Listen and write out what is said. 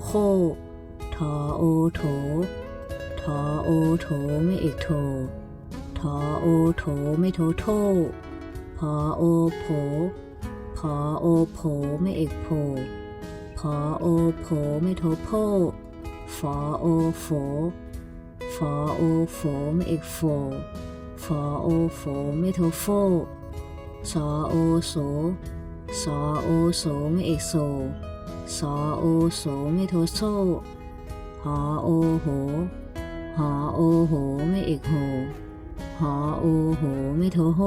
โคทอโอโถทอโอโถไม่เอกโททอโอโถไม่โทโทพอโอโผพอโอโผไม่เอกโผพอโอโผไม่โทโพฟอโอโฝฟอโอโฝไม่เอกโฟฟอโอโฝไม่โทโฟซอโอโสซอโอโสไม่เอกโซซอโอโสไม่โทโซหอโอโหหอโอโหไม่เอกโหหอโอโหไม่โทโฮ